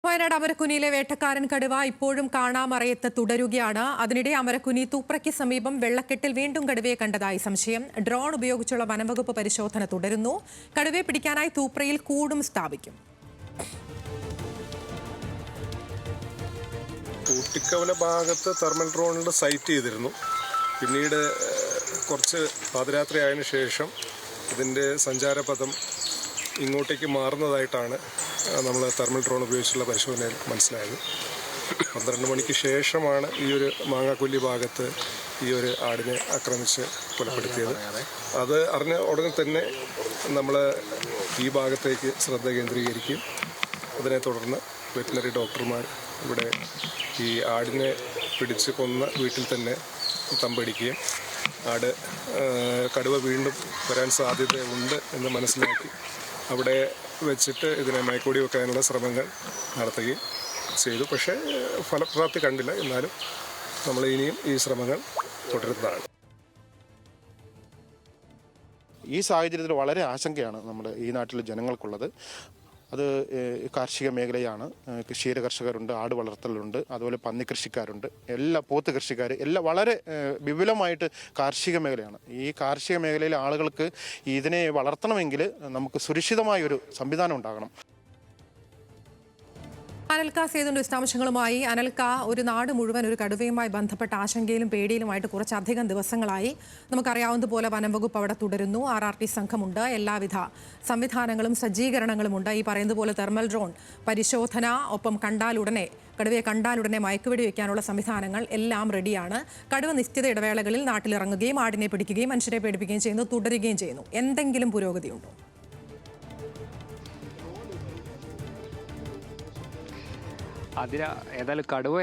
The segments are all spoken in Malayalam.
വയനാട് അമരക്കുനിയിലെ വേട്ടക്കാരൻ കടുവ ഇപ്പോഴും കാണാമറയത്ത് തുടരുകയാണ്. അതിനിടെ അമരക്കുനി തൂപ്രയ്ക്ക് സമീപം വെള്ളക്കെട്ടിൽ വീണ്ടും കടുവയെ കണ്ടതായി സംശയം. ഡ്രോൺ ഉപയോഗിച്ചുള്ള വനംവകുപ്പ് പരിശോധന തുടരുന്നു. കടുവയെ പിടിക്കാനായി തൂപ്രയിൽ കൂടും സ്ഥാപിക്കും. ഊട്ടിക്കവല ഭാഗത്ത് തെർമൽ ഡ്രോണിൽ സൈറ്റ് ചെയ്തിരുന്നു. പിന്നീട് കുറച്ച് പാതിരാത്രി ആയതിനു ശേഷം ഇതിൻ്റെ സഞ്ചാരപഥം ഇങ്ങോട്ടേക്ക് മാറുന്നതായിട്ടാണ് നമ്മൾ തെർമൽ ഡ്രോൺ ഉപയോഗിച്ചുള്ള പരിശോധനയിൽ മനസ്സിലായത്. 12 മണിക്ക് ശേഷമാണ് ഈ ഒരു മാങ്ങാക്കൊല്ലി ഭാഗത്ത് ഈ ഒരു ആടിനെ ആക്രമിച്ച് കൊലപ്പെടുത്തിയത്. അത് അറിഞ്ഞ ഉടനെ തന്നെ നമ്മൾ ഈ ഭാഗത്തേക്ക് ശ്രദ്ധ കേന്ദ്രീകരിക്കും. അതിനെ തുടർന്ന് വെറ്റിനറി ഡോക്ടർമാർ ഇവിടെ ഈ ആടിനെ പിടിച്ച് കൊന്ന വീട്ടിൽ തന്നെ തമ്പടിക്കുകയും കടുവ വീണ്ടും വരാൻ സാധ്യതയുണ്ട് എന്ന് മനസ്സിലാക്കി അവിടെ വെച്ചിട്ട് ഇതിനെ മയക്കുവെടി വെക്കാനുള്ള ശ്രമങ്ങൾ നടത്തുകയും ചെയ്തു. പക്ഷേ ഫലപ്രാപ്തി കണ്ടില്ല. എന്നാലും നമ്മൾ ഇനിയും ഈ ശ്രമങ്ങൾ തുടരുന്നതാണ്. ഈ സാഹചര്യത്തിൽ വളരെ ആശങ്കയാണ് നമ്മുടെ ഈ നാട്ടിലെ ജനങ്ങൾക്കുള്ളത്. അത് കാർഷിക മേഖലയാണ്. ക്ഷീര കർഷകരുണ്ട്, ആട് വളർത്തലുണ്ട്, അതുപോലെ പന്നി കൃഷിക്കാരുണ്ട്, പോത്ത് കൃഷിക്കാർ എല്ലാം വളരെ വിപുലമായിട്ട് കാർഷിക മേഖലയാണ്. ഈ കാർഷിക മേഖലയിലെ ആളുകൾക്ക് ഇതിനെ വളർത്തണമെങ്കിൽ നമുക്ക് സുരക്ഷിതമായൊരു സംവിധാനം ഉണ്ടാകണം. അനൽക്ക സേതുവിന്റെ വിശദാംശങ്ങളുമായി. അനൽക്ക, ഒരു നാട് മുഴുവൻ ഒരു കടുവയുമായി ബന്ധപ്പെട്ട ആശങ്കയിലും പേടിയിലുമായിട്ട് കുറച്ചധികം ദിവസങ്ങളായി. നമുക്കറിയാവുന്നതുപോലെ വനംവകുപ്പ് അവിടെ തുടരുന്നു. RRT സംഘമുണ്ട്. എല്ലാവിധ സംവിധാനങ്ങളും സജ്ജീകരണങ്ങളുമുണ്ട്. ഈ പറയുന്നത് പോലെ തെർമൽ ഡ്രോൺ പരിശോധന, ഒപ്പം കടുവയെ കണ്ടാലുടനെ മയക്കുവെടി വയ്ക്കാനുള്ള സംവിധാനങ്ങൾ എല്ലാം റെഡിയാണ്. കടുവ നിശ്ചിത ഇടവേളകളിൽ നാട്ടിലിറങ്ങുകയും ആടിനെ പിടിക്കുകയും മനുഷ്യരെ പേടിപ്പിക്കുകയും ചെയ്യുന്നു, തുടരുകയും ചെയ്യുന്നു. എന്തെങ്കിലും പുരോഗതിയുണ്ടോ? ഏതായാലും കടുവ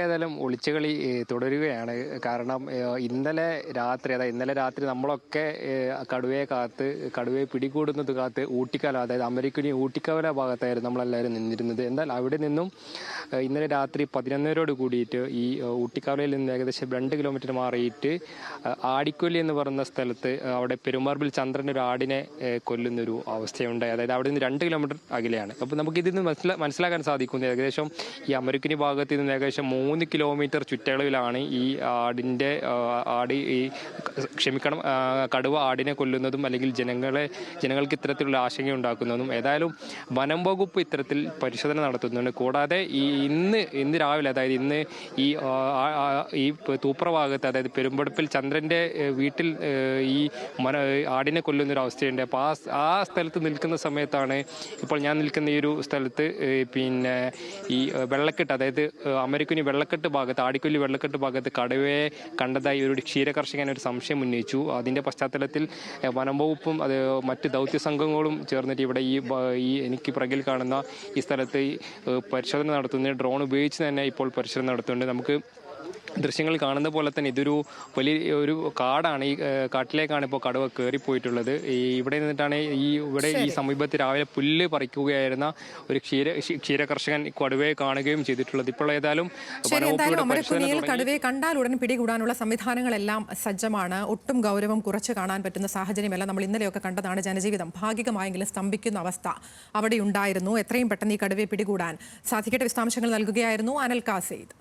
ഒളിച്ചുകളി തുടരുകയാണ്. കാരണം ഇന്നലെ രാത്രി നമ്മളൊക്കെ കടുവയെ പിടികൂടുന്നത് കാത്ത് ഊട്ടിക്കവല, അതായത് അമരക്കുനി ഊട്ടിക്കവല ഭാഗത്തായിരുന്നു നമ്മളെല്ലാവരും നിന്നിരുന്നത്. എന്നാൽ അവിടെ നിന്നും ഇന്നലെ രാത്രി 11 കൂടിയിട്ട് ഈ ഊട്ടിക്കവലയിൽ നിന്ന് ഏകദേശം 2 കിലോമീറ്റർ മാറിയിട്ട് ആടിക്കൊല്ലി എന്ന് പറയുന്ന സ്ഥലത്ത് അവിടെ പെരുമാർബിൽ ചന്ദ്രൻ ഒരു ആടിനെ കൊല്ലുന്നൊരു അവസ്ഥയുണ്ടായി. അതായത് അവിടെ നിന്ന് 2 കിലോമീറ്റർ അകലെയാണ്. അപ്പോൾ നമുക്കിതിൽ നിന്ന് മനസ്സിലാക്കാൻ സാധിക്കുന്നത് ഏകദേശം ഈ അമരക്കുനി ഭാഗത്ത് നിന്ന് ഏകദേശം 3 കിലോമീറ്റർ ചുറ്റളവിലാണ് ഈ കടുവ ആടിനെ കൊല്ലുന്നതും അല്ലെങ്കിൽ ജനങ്ങൾക്ക് ഇത്തരത്തിലുള്ള ആശങ്ക ഉണ്ടാക്കുന്നതും. ഏതായാലും വനം വകുപ്പ് ഇത്തരത്തിൽ പരിശോധന നടത്തുന്നുണ്ട്. കൂടാതെ ഇന്ന് രാവിലെ, അതായത് ഇന്ന് ഈ തൂപ്ര ഭാഗത്ത്, അതായത് പെരുമ്പടപ്പിൽ ചന്ദ്രന്റെ വീട്ടിൽ ഈ ആടിനെ കൊല്ലുന്നൊരു അവസ്ഥയുണ്ട്. അപ്പോൾ ആ സ്ഥലത്ത് നിൽക്കുന്ന സമയത്താണ് ഇപ്പോൾ ഞാൻ നിൽക്കുന്ന ഈ ഒരു സ്ഥലത്ത് പിന്നെ ഈ വെള്ളക്കെട്ട്, അതായത് അമരക്കുനി വെള്ളക്കെട്ട് ഭാഗത്ത്, ആടിക്കൊല്ലി വെള്ളക്കെട്ട് ഭാഗത്ത് കടുവയെ കണ്ടതായി ഒരു ക്ഷീരകർഷകൻ ഒരു സംശയം ഉന്നയിച്ചു. അതിന്റെ പശ്ചാത്തലത്തിൽ വനം വകുപ്പും മറ്റ് ദൗത്യ സംഘങ്ങളും ചേർന്നിട്ട് ഇവിടെ ഈ എനിക്ക് പിറകിൽ കാണുന്ന ഈ സ്ഥലത്ത് പരിശോധന നടത്തുന്നത് ഡ്രോൺ ഉപയോഗിച്ച് തന്നെ ഇപ്പോൾ പരിശോധന നടത്തുന്നുണ്ട്. നമുക്ക് ദൃശ്യങ്ങൾ കാണുന്ന പോലെ തന്നെ ഇതൊരു വലിയൊരു കാടാണ്. ഈ കാട്ടിലേക്കാണ് ഇപ്പോൾ കടുവ കയറിപ്പോയിട്ടുള്ളത്. ഇവിടെ നിന്നിട്ടാണ് ഈ സമീപത്ത് രാവിലെ പുല്ല് പറിക്കുകയായിരുന്ന ഒരു ക്ഷീര കർഷകൻ കടുവയെ കാണുകയും ചെയ്തിട്ടുള്ളത്. ഇപ്പോൾ ഏതായാലും കടുവയെ കണ്ടാൽ ഉടൻ പിടികൂടാനുള്ള സംവിധാനങ്ങളെല്ലാം സജ്ജമാണ്. ഒട്ടും ഗൗരവം കുറച്ച് കാണാൻ പറ്റുന്ന സാഹചര്യമല്ല. നമ്മൾ ഇന്നലെയൊക്കെ കണ്ടതാണ്. ജനജീവിതം ഭാഗികമായെങ്കിലും സ്തംഭിക്കുന്ന അവസ്ഥ അവിടെ ഉണ്ടായിരുന്നു. എത്രയും പെട്ടെന്ന് ഈ കടുവയെ പിടികൂടാൻ സാധിക്കട്ടെ. വിശദാംശങ്ങൾ നൽകുകയായിരുന്നു അനൽക്ക സേത്.